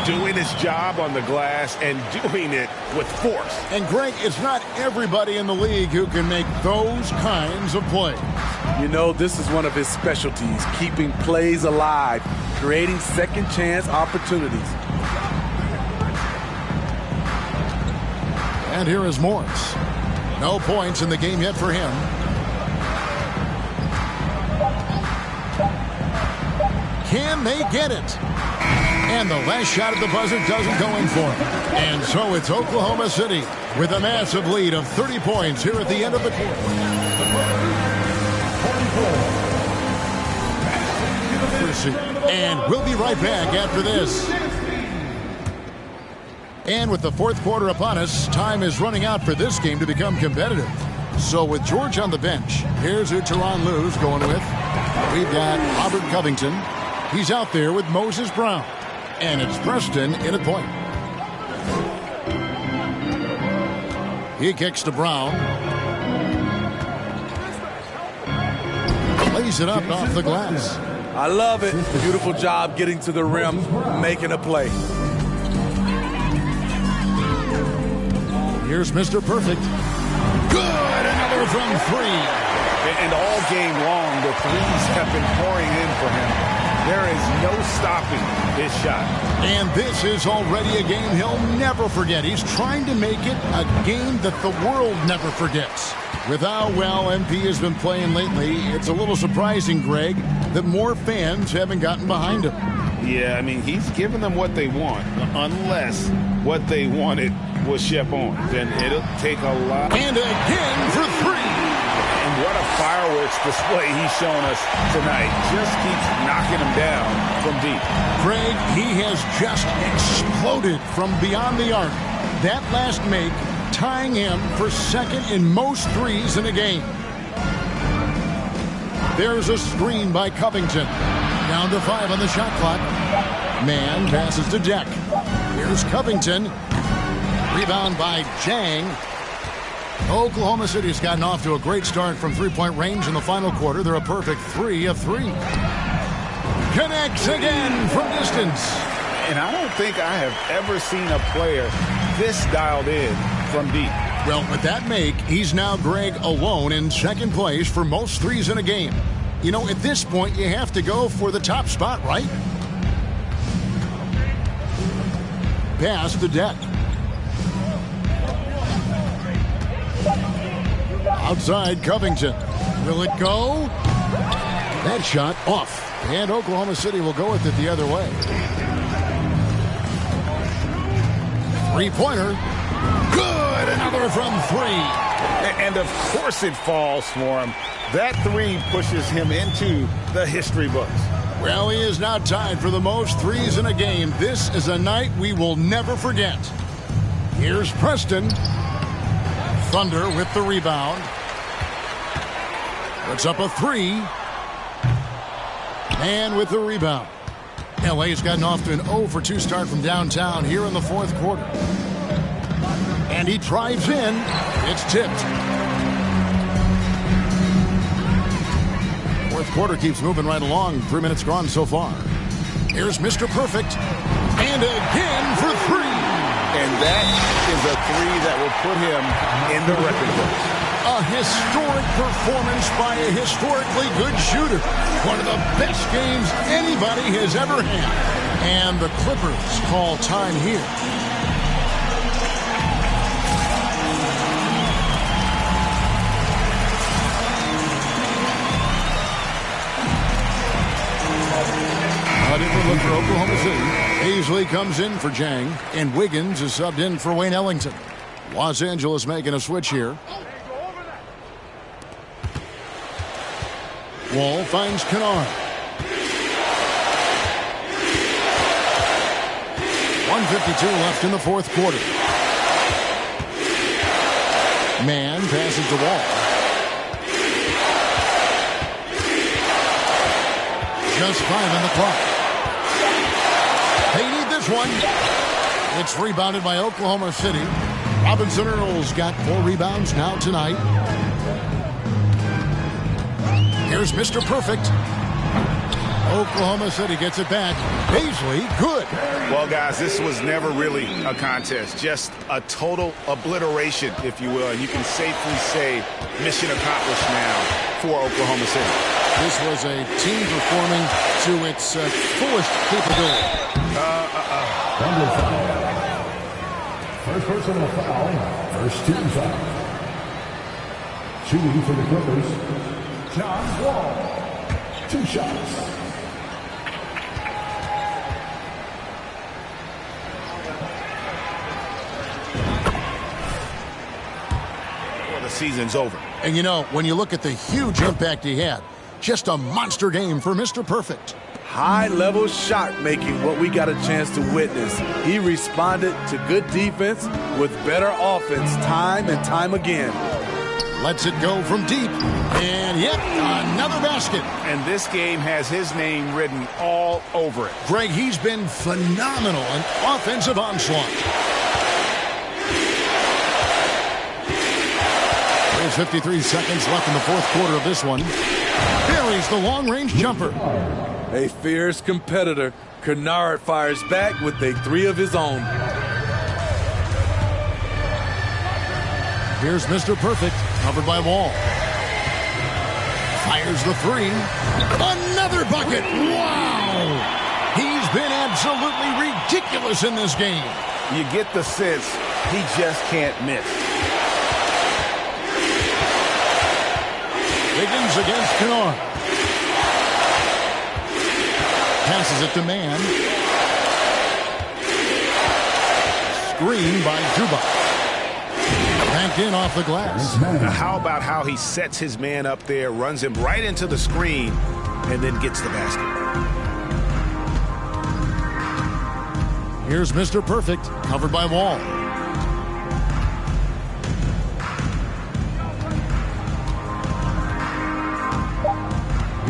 Doing his job on the glass and doing it with force.
And Greg, it's not everybody in the league who can make those kinds of plays.
You know, this is one of his specialties, keeping plays alive, creating second chance opportunities.
And here is Morris. No points in the game yet for him. Can they get it? And the last shot at the buzzer doesn't go in for him. And so it's Oklahoma City with a massive lead of 30 points here at the end of the quarter. And we'll be right back after this. And with the fourth quarter upon us, time is running out for this game to become competitive. So with George on the bench, here's who Tyronn Lue's going with. We've got Robert Covington. He's out there with Moses Brown. And it's Preston in at point. He kicks to Brown. Lays it up off the glass.
I love it. Beautiful job getting to the rim, making a play.
Here's Mr. Perfect. Good! Another from 3.
And all game long, the threes have been pouring in for him. There is no stopping his shot.
And this is already a game he'll never forget. He's trying to make it a game that the world never forgets. With how well MP has been playing lately, it's a little surprising, Greg, that more fans haven't gotten behind him.
Yeah, I mean, he's given them what they want, unless what they wanted was Shep Owens. And it'll take a lot.
And again for 3.
And what a fireworks display he's shown us tonight. Just keeps knocking him down from deep.
Greg, he has just exploded from beyond the arc. That last make tying him for second in most threes in a game. There's a screen by Covington. Down to 5 on the shot clock. Man passes to Deck. Here's Covington. Rebound by Jang. Oklahoma City's gotten off to a great start from three-point range in the final quarter. They're a perfect 3 of 3. Connects again from distance.
And I don't think I have ever seen a player this dialed in from deep.
Well, with that make, he's now Gregg alone in second place for most threes in a game. You know, at this point, you have to go for the top spot, right? Pass the deck. Outside Covington. Will it go? That shot off. And Oklahoma City will go with it the other way. Three-pointer. Good! Another from three.
And of course it falls for him. That three pushes him into the history books.
Well, he is now tied for the most threes in a game. This is a night we will never forget. Here's Preston. Thunder with the rebound. Puts up a three. And with the rebound. LA's gotten off to an 0 for 2 start from downtown here in the fourth quarter. And he drives in. It's tipped. Fourth quarter keeps moving right along. 3 minutes gone so far. Here's Mr. Perfect. And again for three.
And that is a three that will put him in the record books.
A historic performance by a historically good shooter. One of the best games anybody has ever had. And the Clippers call time here. A different look for Oklahoma City. Paisley comes in for Jang, and Wiggins is subbed in for Wayne Ellington. Los Angeles making a switch here. Wall finds Kennard. 1:52 left in the fourth quarter. Man passes to Wall. Just 5 on the clock. They need this one. It's rebounded by Oklahoma City. Robinson Earl's got 4 rebounds now tonight. Here's Mr. Perfect. Oklahoma City gets it back. Paisley, good.
Well, guys, this was never really a contest. Just a total obliteration, if you will. And you can safely say mission accomplished now for Oklahoma City.
This was a team performing to its fullest capability.
First personal foul. First team foul. Shooting for the Clippers, John Wall. 2 shots.
Well, the season's over.
And you know, when you look at the huge impact he had, just a monster game for Mr. Perfect.
High-level shot making, what we got a chance to witness. He responded to good defense with better offense time and time again.
Lets it go from deep. And yep, another basket.
And this game has his name written all over it.
Gregg, he's been phenomenal in offensive onslaught. There's 53 seconds left in the fourth quarter of this one. Buries the long-range jumper.
A fierce competitor, Kennard fires back with a 3 of his own.
Here's Mr. Perfect, covered by Wall. Fires the 3. Another bucket! Wow! He's been absolutely ridiculous in this game.
You get the sense he just can't miss.
Wiggins against Kennard. Passes it to Man. Screen by Zubac. Banked in off the glass.
Now, how about how he sets his man up there, runs him right into the screen, and then gets the basket.
Here's Mr. Perfect, covered by Wall.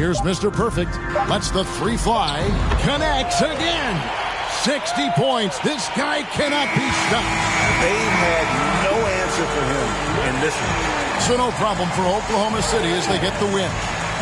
Here's Mr. Perfect. Lets the 3 fly. Connects again. 60 points. This guy cannot be stopped.
They had no answer for him in this one.
So no problem for Oklahoma City as they get the win.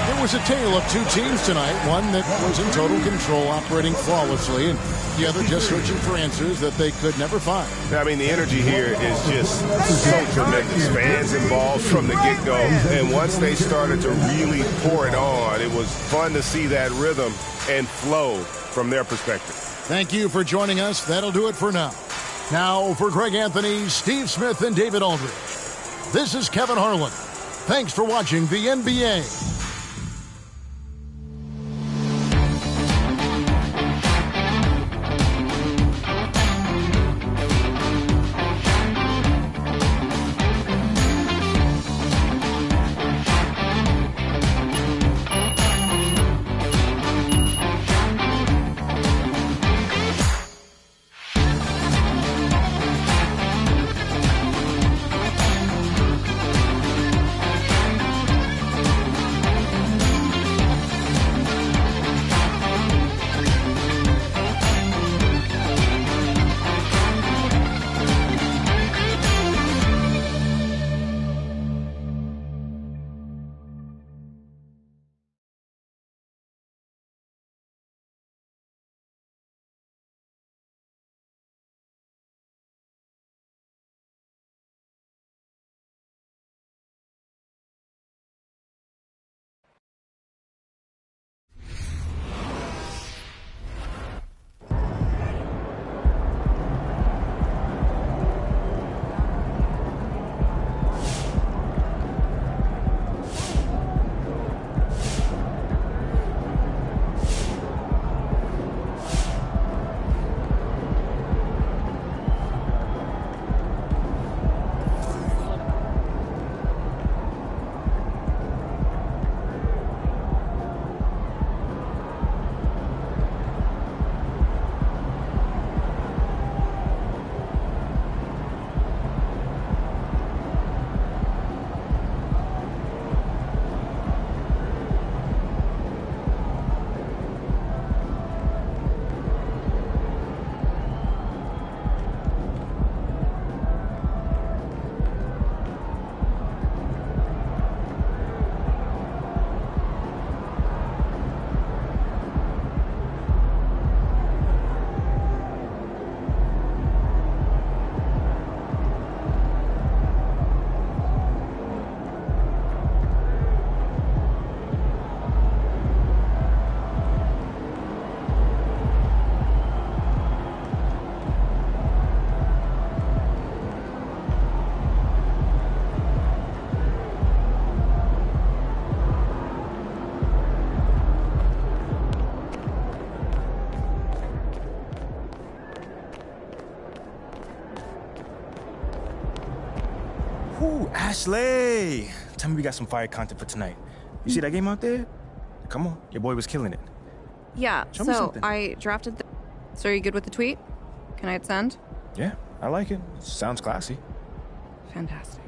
It was a tale of two teams tonight, one that was in total control, operating flawlessly, and the other just searching for answers that they could never find.
I mean, the energy here is just so tremendous. Fans involved from the get-go, and once they started to really pour it on, it was fun to see that rhythm and flow from their perspective.
Thank you for joining us. That'll do it for now. Now, for Greg Anthony, Steve Smith, and David Aldridge, this is Kevin Harlan. Thanks for watching the NBA.
Ooh, Ashley! Tell me we got some fire content for tonight. You see that game out there? Come on, your boy was killing it.
Yeah,
Show me
so
something.
I drafted the... So are you good with the tweet? Can I hit send?
Yeah, I like it. Sounds classy.
Fantastic.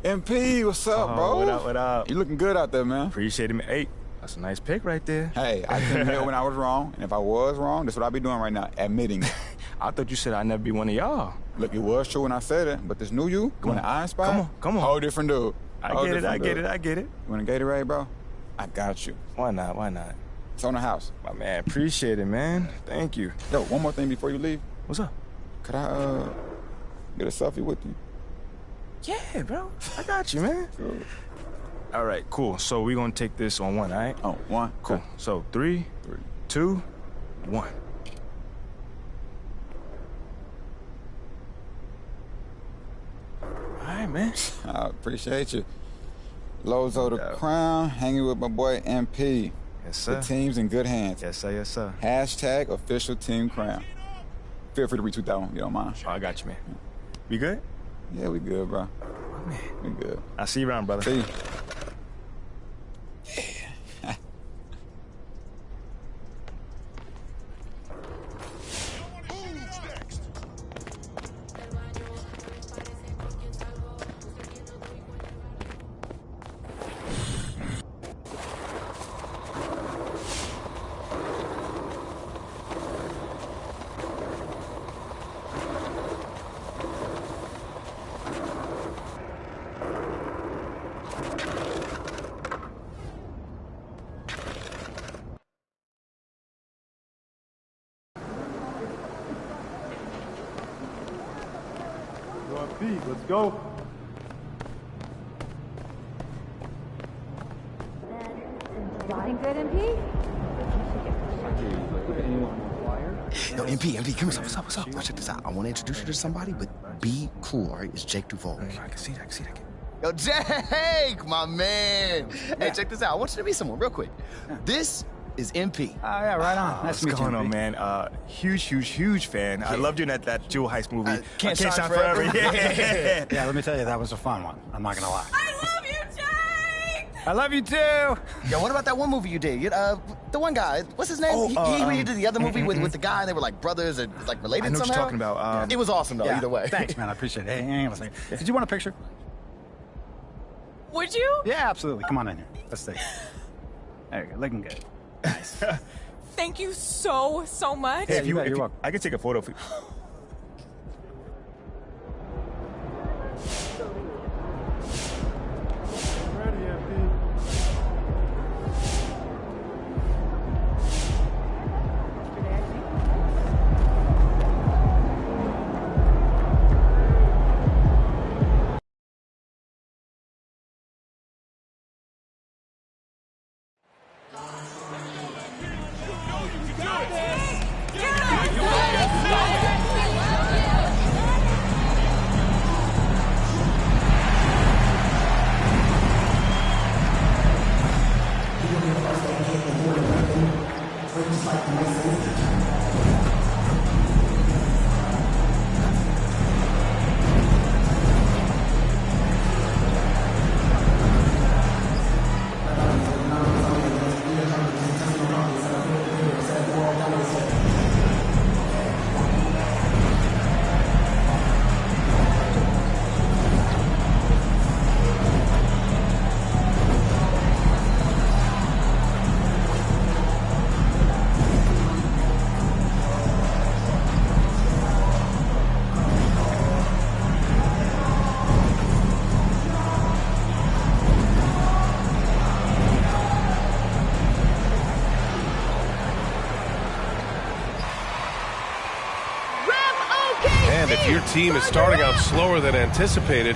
MP, what's up, bro?
What up, what up?
You looking good out there, man.
Appreciate it, man. Hey, that's a nice pick right there.
Hey, I can admit when I was wrong, and if I was wrong, that's what I be doing right now, admitting it.
I thought you said I'd never be one of y'all.
Look, it was true when I said it, but this new you, when the eye spot,
come on.
whole different dude.
I get it.
You want a Gatorade, bro? I got you.
Why not?
It's on the house.
My man, appreciate it, man. Thank you.
Yo, one more thing before you leave.
What's up?
Could I, get a selfie with you?
Yeah, bro. I got you, man. All right, cool. So we're going to take this on one, all right?
Oh, one.
Cool.
Okay.
So 3, 2, 1. All right, man.
I appreciate you. Lozo the Crown, hanging with my boy MP.
Yes, sir.
The team's in good hands.
Yes, sir. Yes, sir.
Hashtag official team crown. Feel free to retweet that one if you don't mind.
Oh, I got you, man. We good?
Yeah, we good, bro.
Man.
We good.
I'll see you around, brother.
See you.
Pete, let's go.
Everything good, MP?
Yo, MP, come here. What's up? Now check this out. I want to introduce you to somebody, but be cool, all right? It's Jake Duval.
I can see that.
Yo, Jake, my man. Hey, check this out. I want you to meet someone real quick. This is MP.
Oh, yeah, right on. Nice to meet you,
What's going on,
MP.
man? Huge fan. I loved you in that Jewel Heist movie.
Can't Shine Forever.
Yeah.
Yeah, let me tell you, that was a fun one. I'm not gonna lie.
I love you, Jake!
I love you too.
Yo, what about that one movie you did? The one guy, what's his name? He did the other movie with the guy, and they were like brothers and like related
I know what
somehow.
you're talking about.
It was awesome, though, either way.
Thanks, man. I appreciate it. Hey, hang on a second. Did you want a picture?
Would you?
Yeah, absolutely. Come on in here. Let's take it. There you go. Looking good. Nice.
Thank you so much.
Hey,
you're welcome.
I could take a photo for you.
Ready, MP.
And if your team is starting out slower than anticipated,